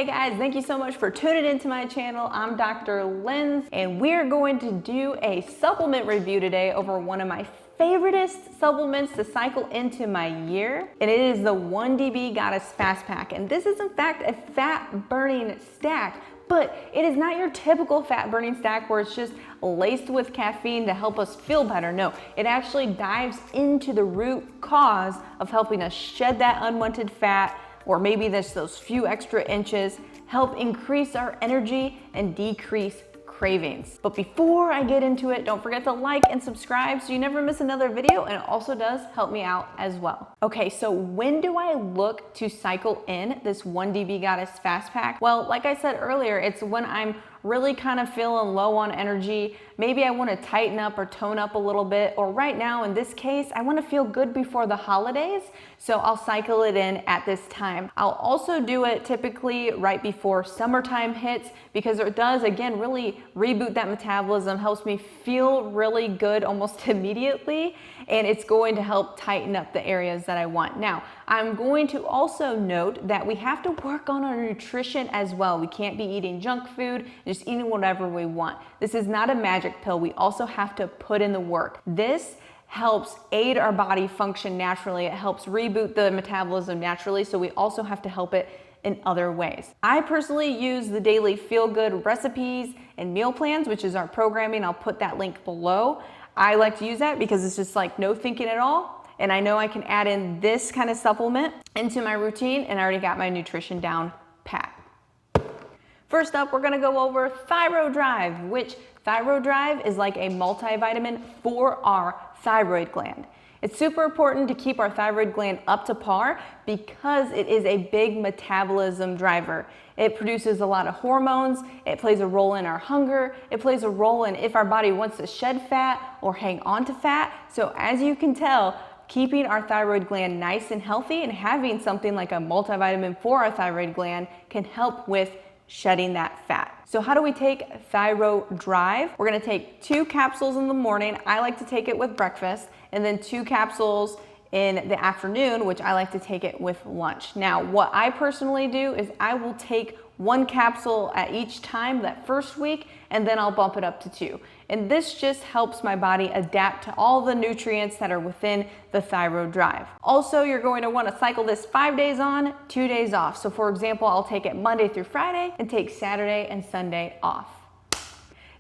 Hey guys, thank you so much for tuning into my channel. I'm Dr. Linz, and we're going to do a supplement review today over one of my favoriteest supplements to cycle into my year, and it is the OneDB Goddess Fastpack. And this is in fact a fat burning stack, but it is not your typical fat burning stack where it's just laced with caffeine to help us feel better. No, it actually dives into the root cause of helping us shed that unwanted fat, or maybe there's those few extra inches, help increase our energy and decrease cravings. But before I get into it, don't forget to like and subscribe so you never miss another video, and it also does help me out as well. Okay, so when do I look to cycle in this OneDB Goddess Fast Pack? Well, like I said earlier, it's when I'm really kind of feeling low on energy. Maybe I want to tighten up or tone up a little bit, or right now in this case, I want to feel good before the holidays, so I'll cycle it in at this time. I'll also do it typically right before summertime hits because it does, again, really reboot that metabolism, helps me feel really good almost immediately, and it's going to help tighten up the areas that I want. Now, I'm going to also note that we have to work on our nutrition as well. We can't be eating junk food, just eating whatever we want. This is not a magic pill. We also have to put in the work. This helps aid our body function naturally. It helps reboot the metabolism naturally, so we also have to help it in other ways. I personally use the daily feel-good recipes and meal plans, which is our programming. I'll put that link below. I like to use that because it's just like no thinking at all. And I know I can add in this kind of supplement into my routine, and I already got my nutrition down pat. First up, we're gonna go over Thyrodrive, which Thyrodrive is like a multivitamin for our thyroid gland. It's super important to keep our thyroid gland up to par because it is a big metabolism driver. It produces a lot of hormones, it plays a role in our hunger, it plays a role in if our body wants to shed fat or hang on to fat. So as you can tell, keeping our thyroid gland nice and healthy and having something like a multivitamin for our thyroid gland can help with shedding that fat. So how do we take Thyrodrive? We're gonna take 2 capsules in the morning. I like to take it with breakfast, and then 2 capsules in the afternoon, which I like to take it with lunch. Now, what I personally do is I will take 1 capsule at each time that first week, and then I'll bump it up to 2. And this just helps my body adapt to all the nutrients that are within the Thyrodrive. Also, you're going to want to cycle this 5 days on, 2 days off. So for example, I'll take it Monday through Friday and take Saturday and Sunday off.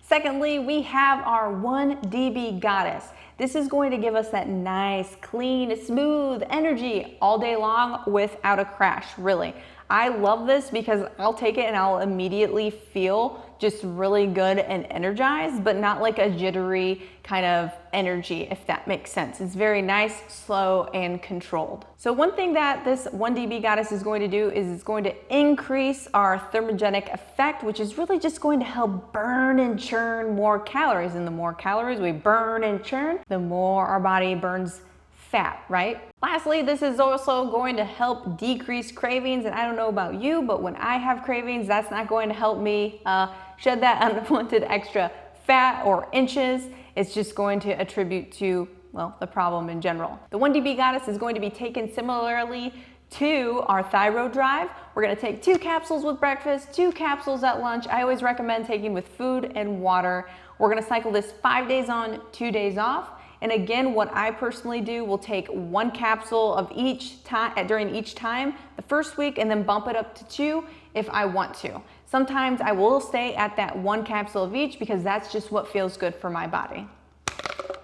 Secondly, we have our OneDB Goddess. This is going to give us that nice, clean, smooth energy all day long without a crash, really. I love this because I'll take it and I'll immediately feel just really good and energized, but not like a jittery kind of energy, if that makes sense. It's very nice, slow, and controlled. So one thing that this OneDB Goddess is going to do is it's going to increase our thermogenic effect, which is really just going to help burn and churn more calories. And the more calories we burn and churn, the more our body burns fat, right? Lastly, this is also going to help decrease cravings, and I don't know about you, but when I have cravings, that's not going to help me shed that unwanted extra fat or inches. It's just going to attribute to, well, the problem in general. The OneDB Goddess is going to be taken similarly to our Thyrodrive. We're gonna take 2 capsules with breakfast, 2 capsules at lunch. I always recommend taking with food and water. We're gonna cycle this 5 days on, 2 days off. And again, what I personally do, will take 1 capsule of each time during each time the first week, and then bump it up to 2 if I want to. Sometimes I will stay at that 1 capsule of each because that's just what feels good for my body.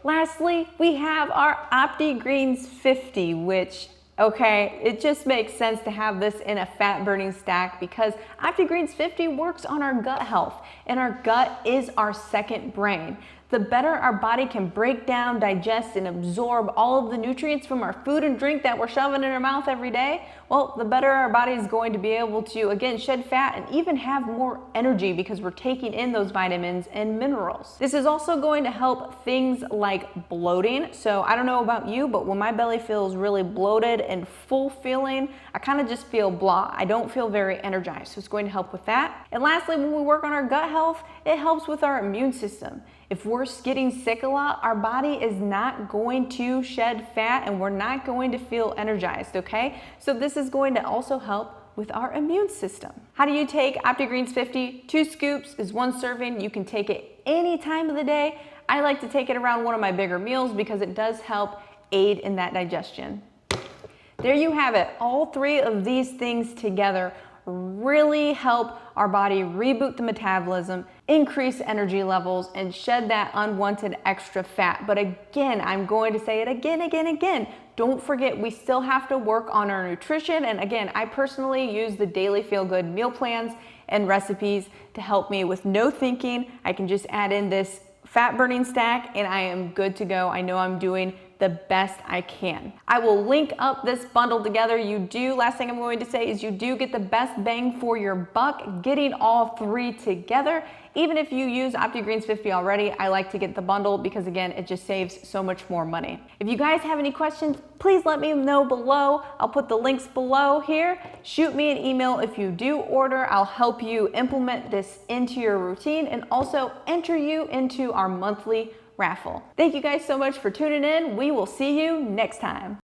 Lastly, we have our Optigreens 50, which, okay, it just makes sense to have this in a fat burning stack because Optigreens 50 works on our gut health, and our gut is our second brain. The better our body can break down, digest, and absorb all of the nutrients from our food and drink that we're shoving in our mouth every day, well, the better our body is going to be able to, again, shed fat and even have more energy because we're taking in those vitamins and minerals. This is also going to help things like bloating. So I don't know about you, but when my belly feels really bloated and full feeling, I kind of just feel blah. I don't feel very energized, so it's going to help with that. And lastly, when we work on our gut health, it helps with our immune system. If we're getting sick a lot, our body is not going to shed fat and we're not going to feel energized, okay? So this is going to also help with our immune system. How do you take Optigreens 50? 2 scoops is 1 serving. You can take it any time of the day. I like to take it around one of my bigger meals because it does help aid in that digestion. There you have it. All 3 of these things together really help our body reboot the metabolism, increase energy levels, and shed that unwanted extra fat. But again, I'm going to say it again. Don't forget, we still have to work on our nutrition. And again, I personally use the daily feel good meal plans and recipes to help me with no thinking. I can just add in this fat burning stack and I am good to go. I know I'm doing the best I can. I will link up this bundle together. Last thing I'm going to say is you do get the best bang for your buck getting all 3 together. Even if you use Optigreens 50 already, I like to get the bundle because again, it just saves so much more money. If you guys have any questions, please let me know below. I'll put the links below here. Shoot me an email if you do order. I'll help you implement this into your routine and also enter you into our monthly raffle. Thank you guys so much for tuning in. We will see you next time.